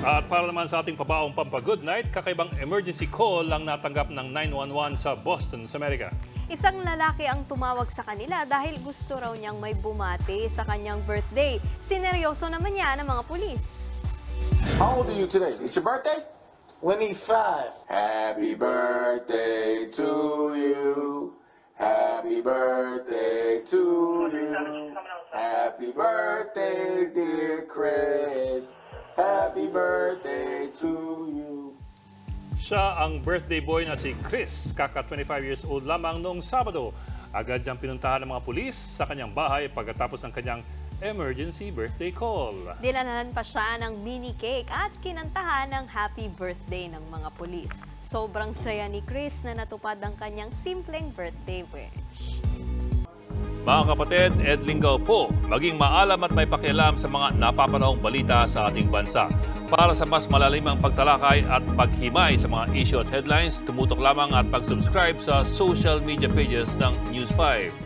At para naman sa ating pabaong pampa-good night, kakaibang emergency call ang natanggap ng 911 sa Boston, sa Amerika. Isang lalaki ang tumawag sa kanila dahil gusto raw niyang may bumati sa kanyang birthday. Sineryoso naman niya ng mga pulis. How old are you today? It's your birthday? 25. Happy birthday to you. Happy birthday to you. Happy birthday, dear Chris. Happy birthday to you. Siya ang birthday boy na si Chris, kaka 25 years old lamang noong Sabado. Agad niyang pinuntahan ng mga pulis sa kanyang bahay pagkatapos ng kanyang emergency birthday call. Dinalahan pa siya ng mini cake at kinantahan ng happy birthday ng mga pulis. Sobrang saya ni Chris na natupad ang kanyang simpleng birthday wish. Mga kapatid, Ed Lingaw po, maging maalam at may pakialam sa mga napapanahong balita sa ating bansa. Para sa mas malalimang pagtalakay at paghimay sa mga issue at headlines, tumutok lamang at pag-subscribe sa social media pages ng News 5.